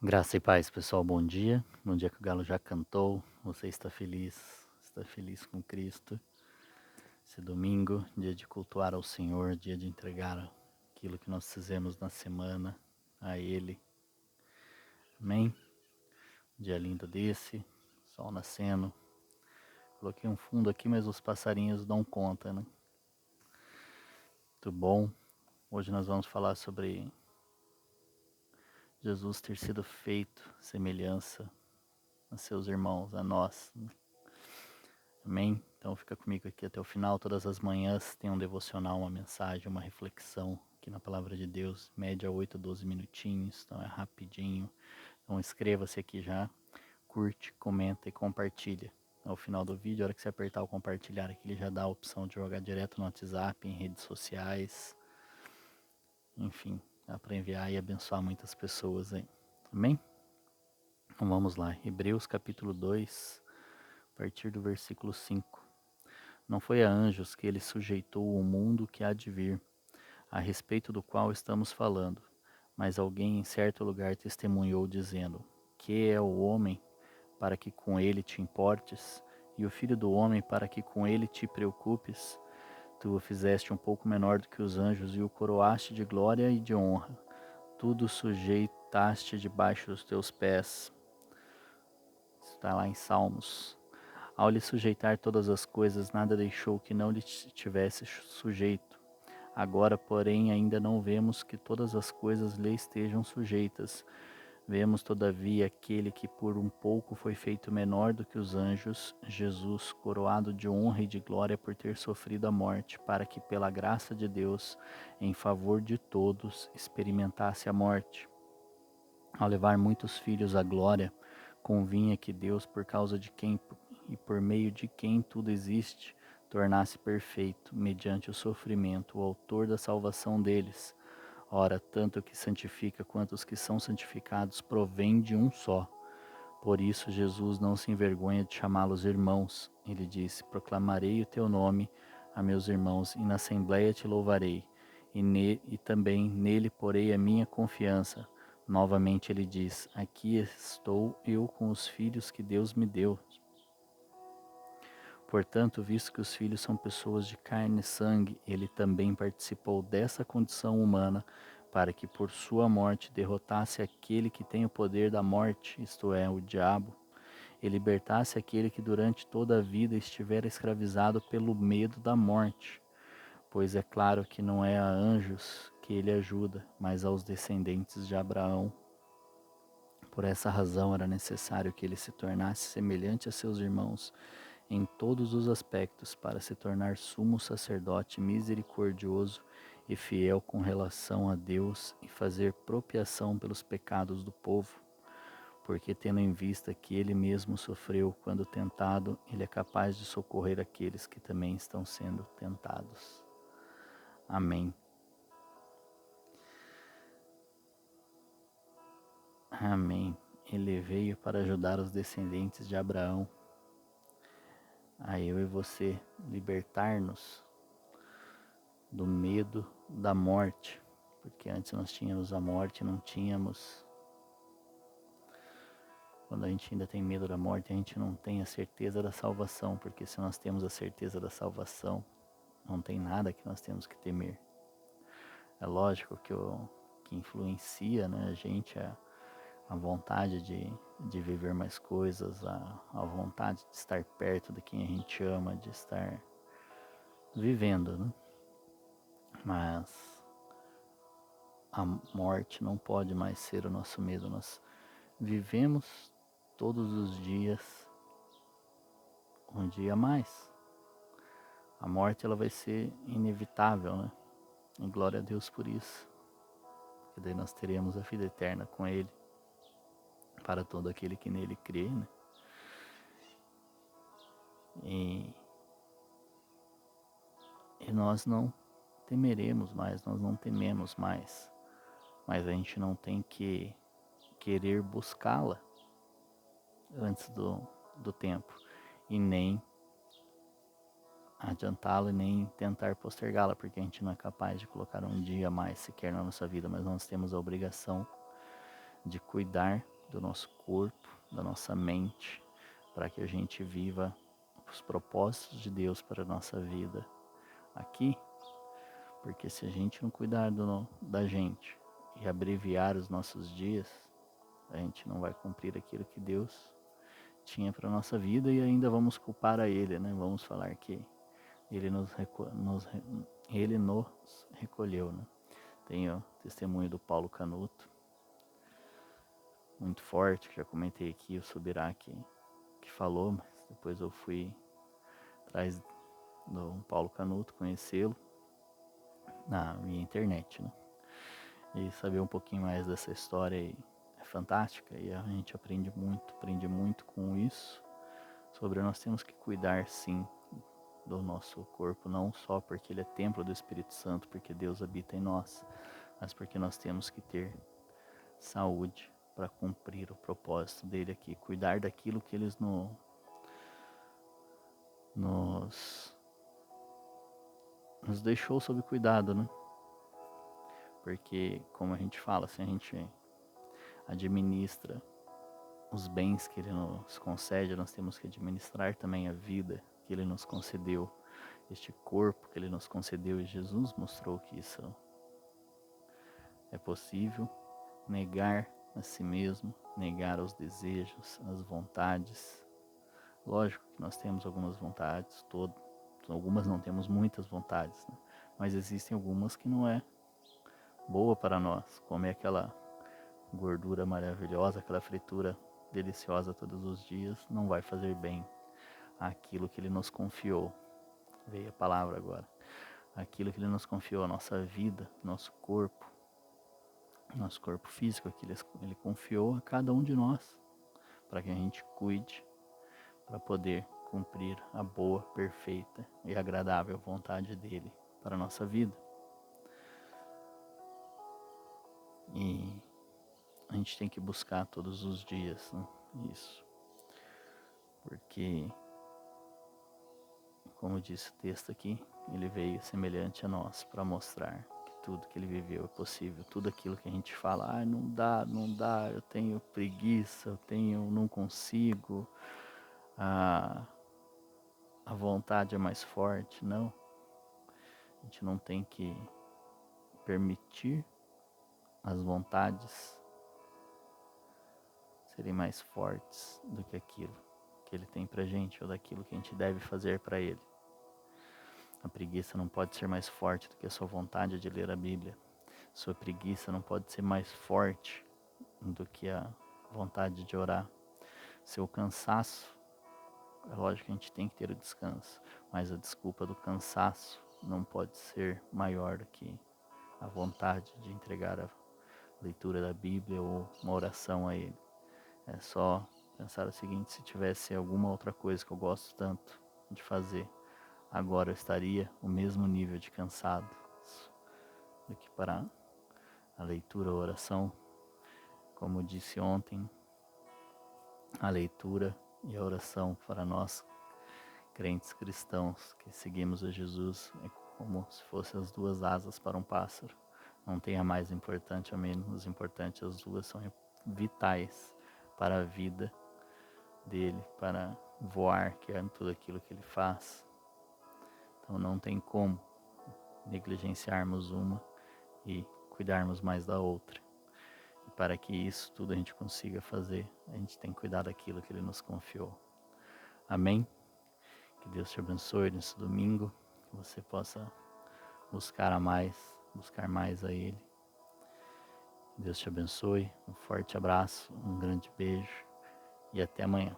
Graça e paz, pessoal. Bom dia. Bom dia que o galo já cantou. Você está feliz? Está feliz com Cristo? Esse domingo, dia de cultuar ao Senhor, dia de entregar aquilo que nós fizemos na semana a Ele. Amém? Dia lindo desse, sol nascendo. Coloquei um fundo aqui, mas os passarinhos dão conta, né? Muito bom. Hoje nós vamos falar sobre Jesus ter sido feito semelhança a seus irmãos, a nós. Amém? Então fica comigo aqui até o final. Todas as manhãs tem um devocional, uma mensagem, uma reflexão aqui na Palavra de Deus. Média 8 a 12 minutinhos, então é rapidinho. Então inscreva-se aqui já, curte, comenta e compartilha. Ao final do vídeo, a hora que você apertar o compartilhar aqui, ele já dá a opção de jogar direto no WhatsApp, em redes sociais. Enfim, dá para enviar e abençoar muitas pessoas aí. Amém? Então vamos lá. Hebreus capítulo 2, a partir do versículo 5. Não foi a anjos que ele sujeitou o mundo que há de vir, a respeito do qual estamos falando, mas alguém em certo lugar testemunhou, dizendo: Que é o homem para que com ele te importes, e o filho do homem para que com ele te preocupes? Tu o fizeste um pouco menor do que os anjos e o coroaste de glória e de honra. Tudo sujeitaste debaixo dos teus pés. Está lá em Salmos. Ao lhe sujeitar todas as coisas, nada deixou que não lhe tivesse sujeito. Agora, porém, ainda não vemos que todas as coisas lhe estejam sujeitas. Vemos, todavia, aquele que por um pouco foi feito menor do que os anjos, Jesus, coroado de honra e de glória por ter sofrido a morte, para que, pela graça de Deus, em favor de todos, experimentasse a morte. Ao levar muitos filhos à glória, convinha que Deus, por causa de quem e por meio de quem tudo existe, tornasse perfeito, mediante o sofrimento, o autor da salvação deles. Ora, tanto o que santifica quanto os que são santificados provém de um só. Por isso Jesus não se envergonha de chamá-los irmãos. Ele disse: Proclamarei o teu nome a meus irmãos, e na assembleia te louvarei, e também nele porei a minha confiança. Novamente ele diz: Aqui estou eu com os filhos que Deus me deu. Portanto, visto que os filhos são pessoas de carne e sangue, ele também participou dessa condição humana, para que por sua morte derrotasse aquele que tem o poder da morte, isto é, o diabo, e libertasse aquele que durante toda a vida estivera escravizado pelo medo da morte. Pois é claro que não é a anjos que ele ajuda, mas aos descendentes de Abraão. Por essa razão era necessário que ele se tornasse semelhante a seus irmãos em todos os aspectos, para se tornar sumo sacerdote misericordioso e fiel com relação a Deus e fazer propiação pelos pecados do povo. Porque, tendo em vista que ele mesmo sofreu quando tentado, ele é capaz de socorrer aqueles que também estão sendo tentados. Amém. Amém. Ele veio para ajudar os descendentes de Abraão, a eu e você, libertar-nos do medo da morte, porque antes nós tínhamos a morte, não tínhamos. Quando a gente ainda tem medo da morte, a gente não tem a certeza da salvação, porque se nós temos a certeza da salvação, não tem nada que nós temos que temer. É lógico que o que influencia, né, a gente a vontade de viver mais coisas, a vontade de estar perto de quem a gente ama, de estar vivendo, né? Mas a morte não pode mais ser o nosso medo. Nós vivemos todos os dias um dia a mais. A morte ela vai ser inevitável, né? E glória a Deus por isso. Porque daí nós teremos a vida eterna com Ele, para todo aquele que nele crê, né? E, e nós não temeremos mais, nós não tememos mais. Mas a gente não tem que querer buscá-la antes do tempo. E nem adiantá-la e nem tentar postergá-la, porque a gente não é capaz de colocar um dia a mais sequer na nossa vida, mas nós temos a obrigação de cuidar do nosso corpo, da nossa mente, para que a gente viva os propósitos de Deus para a nossa vida aqui, porque se a gente não cuidar da gente e abreviar os nossos dias, a gente não vai cumprir aquilo que Deus tinha para a nossa vida e ainda vamos culpar a Ele, né? Vamos falar que Ele Ele nos recolheu, né? Tem o testemunho do Paulo Canuto, muito forte, que já comentei aqui, o Subirá que falou, mas depois eu fui atrás do Paulo Canuto, conhecê-lo via internet, né? E saber um pouquinho mais dessa história aí é fantástica e a gente aprende muito com isso, sobre nós temos que cuidar sim do nosso corpo, não só porque ele é templo do Espírito Santo, porque Deus habita em nós, mas porque nós temos que ter saúde para cumprir o propósito dele aqui, cuidar daquilo que eles nos deixou sob cuidado, né? Porque, como a gente fala, se a gente administra os bens que ele nos concede, nós temos que administrar também a vida que ele nos concedeu, este corpo que ele nos concedeu, e Jesus mostrou que isso é possível. Negar a si mesmo, negar os desejos, as vontades. Lógico que nós temos algumas vontades, algumas não temos muitas vontades, né? Mas existem algumas que não é boa para nós, comer aquela gordura maravilhosa, aquela fritura deliciosa todos os dias, não vai fazer bem àquilo que ele nos confiou. Veio a palavra agora. Aquilo que ele nos confiou, a nossa vida, nosso corpo físico, aquilo ele confiou a cada um de nós, para que a gente cuide, para poder cumprir a boa, perfeita e agradável vontade dele para a nossa vida. E a gente tem que buscar todos os dias, né? Isso. Porque, como disse o texto aqui, ele veio semelhante a nós para mostrar que tudo que ele viveu é possível. Tudo aquilo que a gente fala, não dá, eu tenho preguiça, não consigo, a vontade é mais forte. Não, a gente não tem que permitir as vontades serem mais fortes do que aquilo que ele tem pra gente, ou daquilo que a gente deve fazer para ele. A preguiça não pode ser mais forte do que a sua vontade de ler a Bíblia. Sua preguiça não pode ser mais forte do que a vontade de orar. Seu cansaço, é lógico que a gente tem que ter o descanso, mas a desculpa do cansaço não pode ser maior do que a vontade de entregar a leitura da Bíblia ou uma oração a Ele. É só pensar o seguinte: se tivesse alguma outra coisa que eu gosto tanto de fazer, agora eu estaria o mesmo nível de cansado do que para a leitura, a oração. Como disse ontem, a leitura e a oração para nós, crentes cristãos que seguimos a Jesus, é como se fossem as duas asas para um pássaro. Não tem a mais importante, a menos importante, as duas são vitais para a vida dele, para voar, que é tudo aquilo que ele faz. Então não tem como negligenciarmos uma e cuidarmos mais da outra. E para que isso tudo a gente consiga fazer, a gente tem que cuidar daquilo que ele nos confiou. Amém? Que Deus te abençoe nesse domingo, que você possa buscar mais a Ele. Deus te abençoe, um forte abraço, um grande beijo e até amanhã.